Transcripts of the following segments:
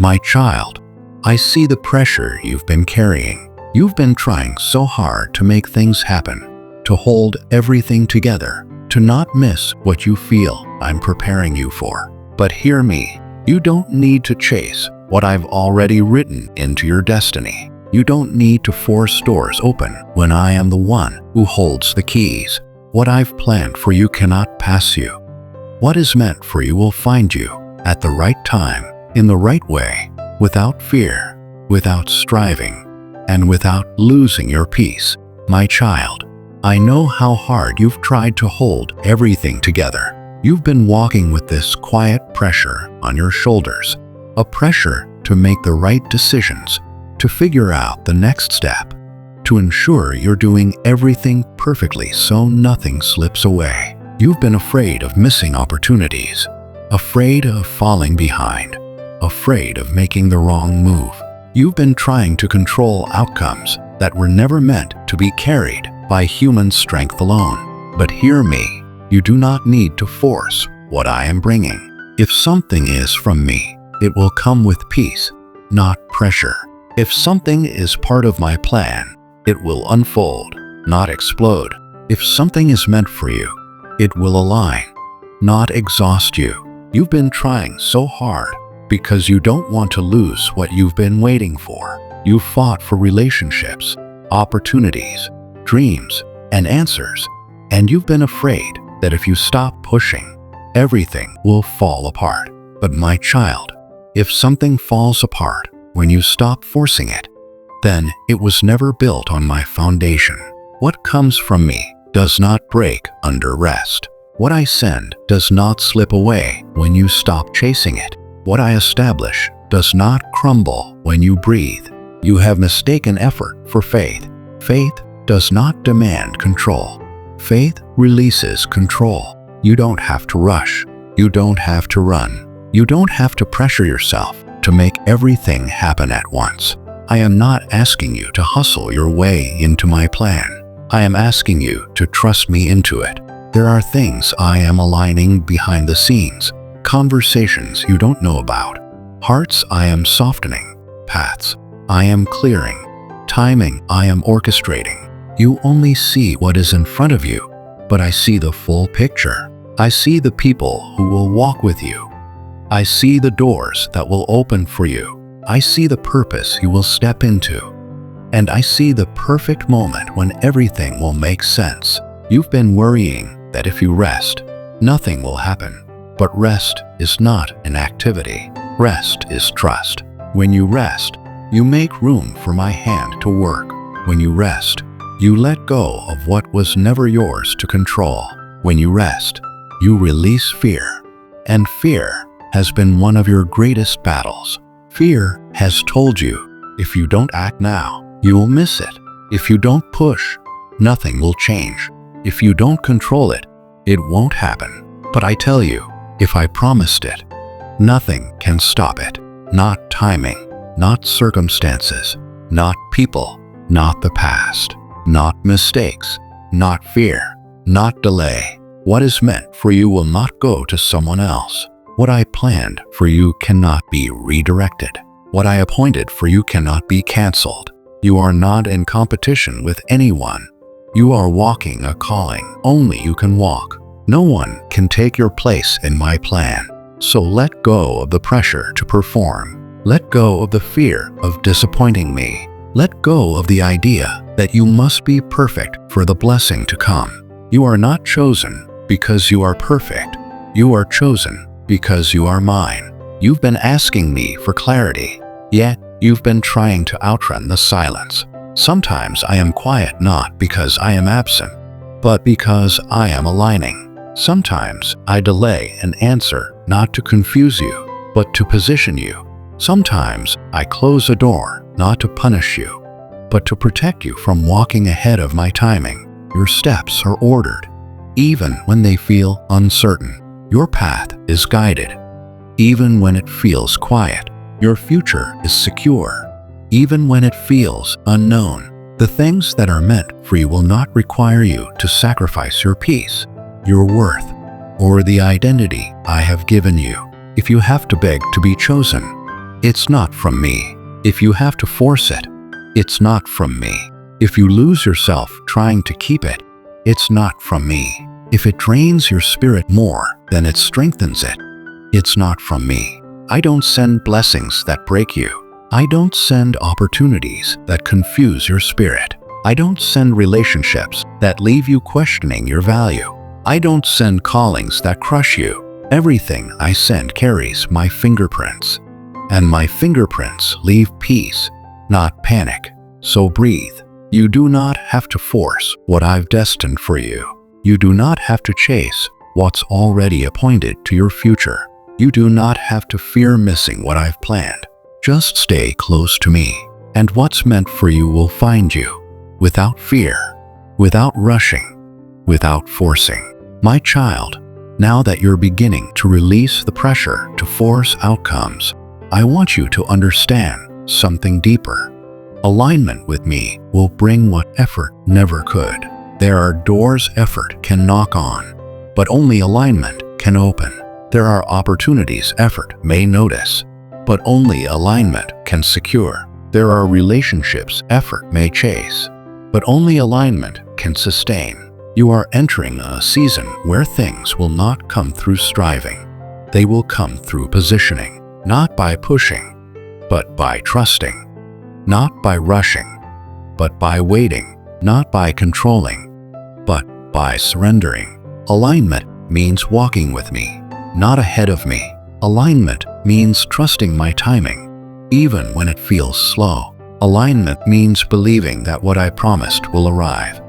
My child, I see the pressure you've been carrying. You've been trying so hard to make things happen, to hold everything together, to not miss what you feel I'm preparing you for. But hear me, you don't need to chase what I've already written into your destiny. You don't need to force doors open when I am the one who holds the keys. What I've planned for you cannot pass you. What is meant for you will find you at the right time, in the right way, without fear, without striving, and without losing your peace. My child, I know how hard you've tried to hold everything together. You've been walking with this quiet pressure on your shoulders, a pressure to make the right decisions, to figure out the next step, to ensure you're doing everything perfectly so nothing slips away. You've been afraid of missing opportunities, afraid of falling behind, afraid of making the wrong move. You've been trying to control outcomes that were never meant to be carried by human strength alone. But hear me, you do not need to force what I am bringing. If something is from me, it will come with peace, not pressure. If something is part of my plan, it will unfold, not explode. If something is meant for you, it will align, not exhaust you. You've been trying so hard because you don't want to lose what you've been waiting for. You've fought for relationships, opportunities, dreams, and answers, and you've been afraid that if you stop pushing, everything will fall apart. But my child, if something falls apart when you stop forcing it, then it was never built on my foundation. What comes from me does not break under rest. What I send does not slip away when you stop chasing it. What I establish does not crumble when you breathe. You have mistaken effort for faith. Faith does not demand control. Faith releases control. You don't have to rush. You don't have to run. You don't have to pressure yourself to make everything happen at once. I am not asking you to hustle your way into my plan. I am asking you to trust me into it. There are things I am aligning behind the scenes, conversations you don't know about, hearts I am softening, paths I am clearing, timing I am orchestrating. You only see what is in front of you, but I see the full picture. I see the people who will walk with you. I see the doors that will open for you. I see the purpose you will step into. And I see the perfect moment when everything will make sense. You've been worrying that if you rest, nothing will happen. But rest is not an activity. Rest is trust. When you rest, you make room for my hand to work. When you rest, you let go of what was never yours to control. When you rest, you release fear. And fear has been one of your greatest battles. Fear has told you, if you don't act now, you will miss it. If you don't push, nothing will change. If you don't control it, it won't happen. But I tell you, if I promised it, nothing can stop it. Not timing, not circumstances, not people, not the past, not mistakes, not fear, not delay. What is meant for you will not go to someone else. What I planned for you cannot be redirected. What I appointed for you cannot be canceled. You are not in competition with anyone. You are walking a calling only you can walk. No one can take your place in my plan. So let go of the pressure to perform. Let go of the fear of disappointing me. Let go of the idea that you must be perfect for the blessing to come. You are not chosen because you are perfect. You are chosen because you are mine. You've been asking me for clarity, yet you've been trying to outrun the silence. Sometimes I am quiet not because I am absent, but because I am aligning. Sometimes I delay an answer not to confuse you, but to position you. Sometimes I close a door not to punish you, but to protect you from walking ahead of my timing. Your steps are ordered, even when they feel uncertain. Your path is guided, even when it feels quiet. Your future is secure, even when it feels unknown. The things that are meant for you will not require you to sacrifice your peace, your worth, or the identity I have given you. If you have to beg to be chosen, it's not from me. If you have to force it, it's not from me. If you lose yourself trying to keep it, it's not from me. If it drains your spirit more than it strengthens it, it's not from me. I don't send blessings that break you. I don't send opportunities that confuse your spirit. I don't send relationships that leave you questioning your value. I don't send callings that crush you. Everything I send carries my fingerprints, and my fingerprints leave peace, not panic. So breathe. You do not have to force what I've destined for you. You do not have to chase what's already appointed to your future. You do not have to fear missing what I've planned. Just stay close to me, and what's meant for you will find you, without fear, without rushing, without forcing. My child, now that you're beginning to release the pressure to force outcomes, I want you to understand something deeper. Alignment with me will bring what effort never could. There are doors effort can knock on, but only alignment can open. There are opportunities effort may notice, but only alignment can secure. There are relationships effort may chase, but only alignment can sustain. You are entering a season where things will not come through striving. They will come through positioning, not by pushing, but by trusting. Not by rushing, but by waiting. Not by controlling, but by surrendering. Alignment means walking with me, not ahead of me. Alignment means trusting my timing, even when it feels slow. Alignment means believing that what I promised will arrive,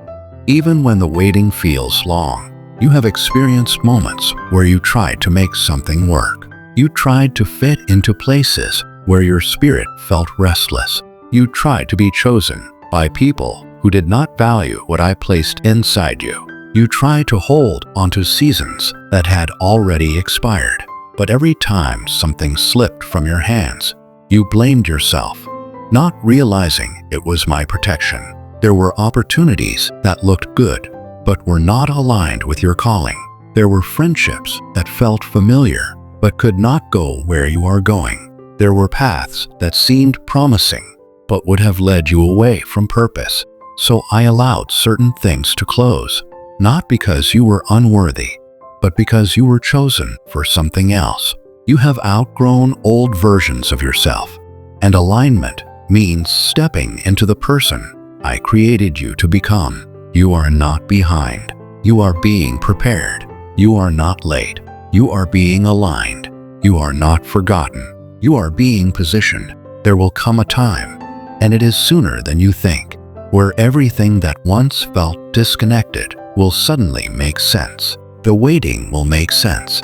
even when the waiting feels long. You have experienced moments where you tried to make something work. You tried to fit into places where your spirit felt restless. You tried to be chosen by people who did not value what I placed inside you. You tried to hold onto seasons that had already expired. But every time something slipped from your hands, you blamed yourself, not realizing it was my protection. There were opportunities that looked good, but were not aligned with your calling. There were friendships that felt familiar, but could not go where you are going. There were paths that seemed promising, but would have led you away from purpose. So I allowed certain things to close, not because you were unworthy, but because you were chosen for something else. You have outgrown old versions of yourself, and alignment means stepping into the person I created you to become. You are not behind. You are being prepared. You are not late. You are being aligned. You are not forgotten. You are being positioned. There will come a time, and it is sooner than you think, where everything that once felt disconnected will suddenly make sense. The waiting will make sense.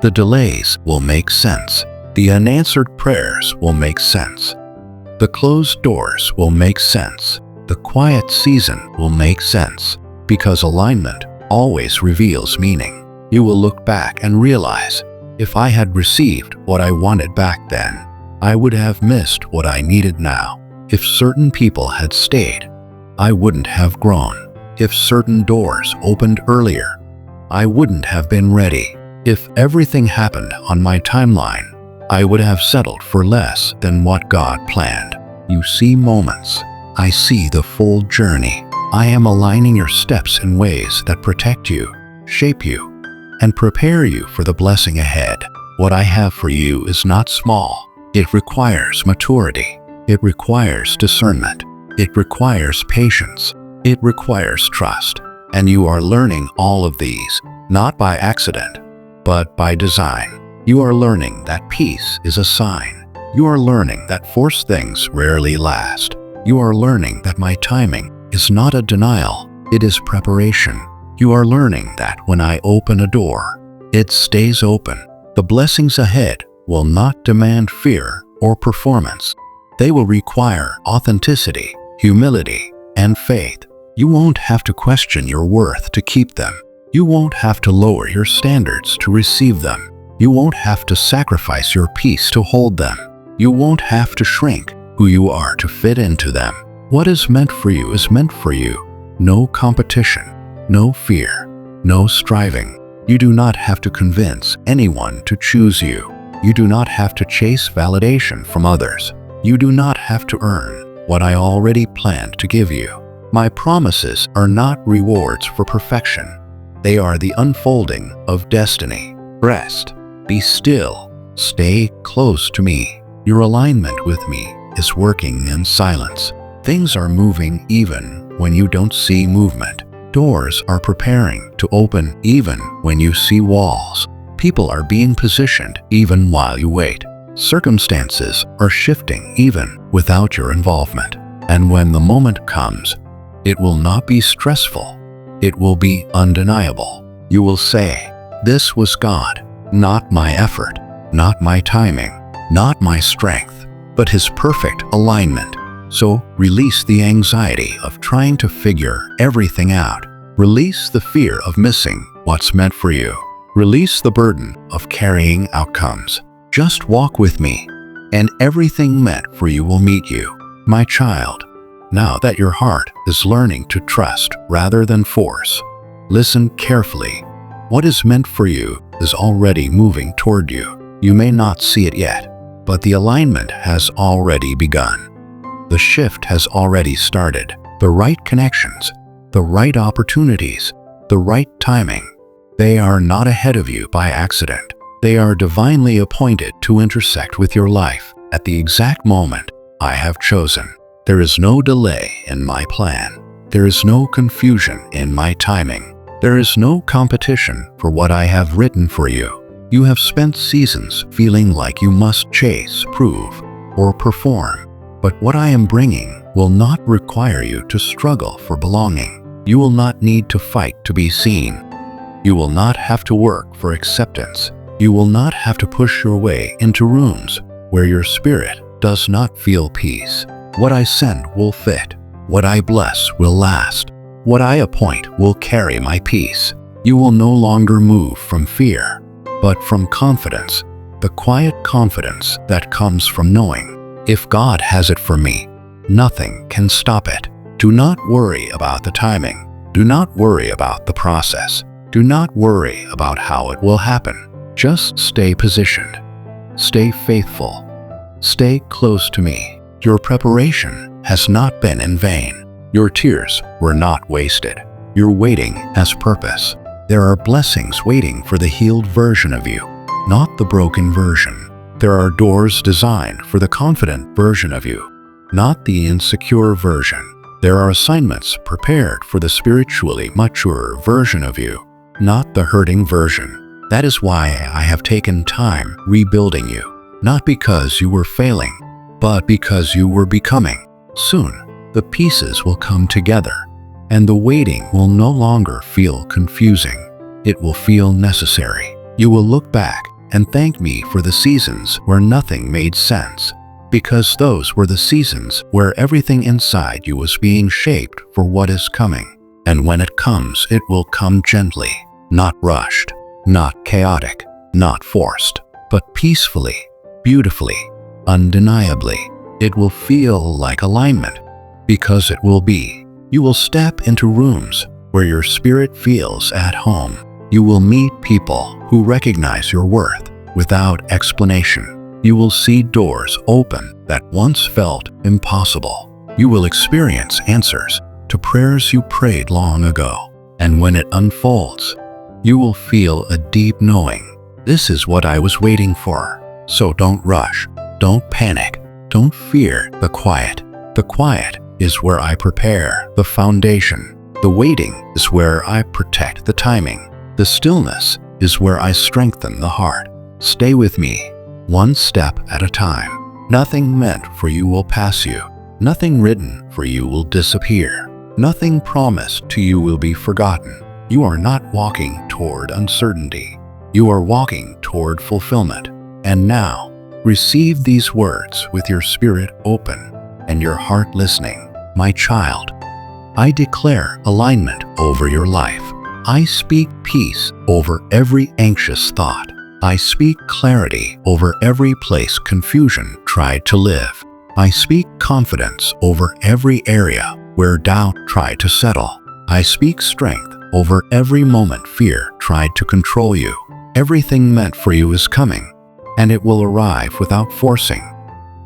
The delays will make sense. The unanswered prayers will make sense. The closed doors will make sense. The quiet season will make sense, because alignment always reveals meaning. You will look back and realize, if I had received what I wanted back then, I would have missed what I needed now. If certain people had stayed, I wouldn't have grown. If certain doors opened earlier, I wouldn't have been ready. If everything happened on my timeline, I would have settled for less than what God planned. You see moments. I see the full journey. I am aligning your steps in ways that protect you, shape you, and prepare you for the blessing ahead. What I have for you is not small. It requires maturity. It requires discernment. It requires patience. It requires trust. And you are learning all of these, not by accident, but by design. You are learning that peace is a sign. You are learning that forced things rarely last. You are learning that my timing is not a denial, it is preparation. You are learning that when I open a door, it stays open. The blessings ahead will not demand fear or performance. They will require authenticity, humility, and faith. You won't have to question your worth to keep them. You won't have to lower your standards to receive them. You won't have to sacrifice your peace to hold them. You won't have to shrink who you are to fit into them. What is meant for you is meant for you. No competition, no fear, no striving. You do not have to convince anyone to choose you. You do not have to chase validation from others. You do not have to earn what I already planned to give you. My promises are not rewards for perfection. They are the unfolding of destiny. Rest. Be still. Stay close to me. Your alignment with me is working in silence. Things are moving even when you don't see movement. Doors are preparing to open even when you see walls. People are being positioned even while you wait. Circumstances are shifting even without your involvement. And when the moment comes, it will not be stressful. It will be undeniable. You will say, "This was God, not my effort, not my timing, not my strength, but His perfect alignment." So release the anxiety of trying to figure everything out. Release the fear of missing what's meant for you. Release the burden of carrying outcomes. Just walk with me, and everything meant for you will meet you. My child, now that your heart is learning to trust rather than force, listen carefully. What is meant for you is already moving toward you. You may not see it yet, but the alignment has already begun. The shift has already started. The right connections, the right opportunities, the right timing. They are not ahead of you by accident. They are divinely appointed to intersect with your life at the exact moment I have chosen. There is no delay in my plan. There is no confusion in my timing. There is no competition for what I have written for you. You have spent seasons feeling like you must chase, prove, or perform. But what I am bringing will not require you to struggle for belonging. You will not need to fight to be seen. You will not have to work for acceptance. You will not have to push your way into rooms where your spirit does not feel peace. What I send will fit. What I bless will last. What I appoint will carry my peace. You will no longer move from fear, but from confidence, the quiet confidence that comes from knowing, if God has it for me, nothing can stop it. Do not worry about the timing. Do not worry about the process. Do not worry about how it will happen. Just stay positioned. Stay faithful. Stay close to me. Your preparation has not been in vain. Your tears were not wasted. Your waiting has purpose. There are blessings waiting for the healed version of you, not the broken version. There are doors designed for the confident version of you, not the insecure version. There are assignments prepared for the spiritually mature version of you, not the hurting version. That is why I have taken time rebuilding you, not because you were failing, but because you were becoming. Soon, the pieces will come together, and the waiting will no longer feel confusing. It will feel necessary. You will look back and thank me for the seasons where nothing made sense, because those were the seasons where everything inside you was being shaped for what is coming. And when it comes, it will come gently, not rushed, not chaotic, not forced, but peacefully, beautifully, undeniably. It will feel like alignment, because it will be. You will step into rooms where your spirit feels at home. You will meet people who recognize your worth without explanation. You will see doors open that once felt impossible. You will experience answers to prayers you prayed long ago. And when it unfolds, you will feel a deep knowing. This is what I was waiting for. So don't rush. Don't panic. Don't fear the quiet. The quiet is where I prepare the foundation. The waiting is where I protect the timing. The stillness is where I strengthen the heart. Stay with me, one step at a time. Nothing meant for you will pass you. Nothing written for you will disappear. Nothing promised to you will be forgotten. You are not walking toward uncertainty. You are walking toward fulfillment. And now, receive these words with your spirit open and your heart listening. My child, I declare alignment over your life. I speak peace over every anxious thought. I speak clarity over every place confusion tried to live. I speak confidence over every area where doubt tried to settle. I speak strength over every moment fear tried to control you. Everything meant for you is coming. and it will arrive without forcing,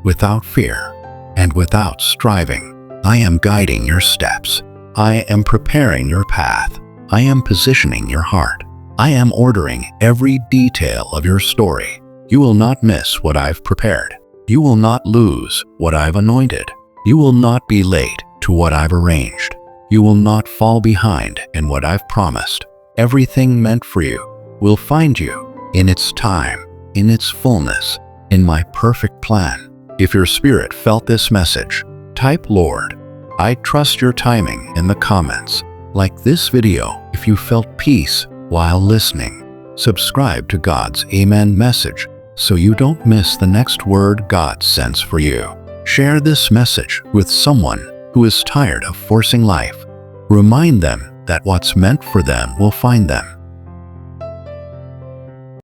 without fear, and without striving. I am guiding your steps. I am preparing your path. I am positioning your heart. I am ordering every detail of your story. You will not miss what I've prepared. You will not lose what I've anointed. You will not be late to what I've arranged. You will not fall behind in what I've promised. Everything meant for you will find you in its time, in its fullness, in my perfect plan. If your spirit felt this message, type Lord, I trust your timing in the comments. Like this video if you felt peace while listening. Subscribe to God's Amen message so you don't miss the next word God sends for you. Share this message with someone who is tired of forcing life. Remind them that what's meant for them will find them.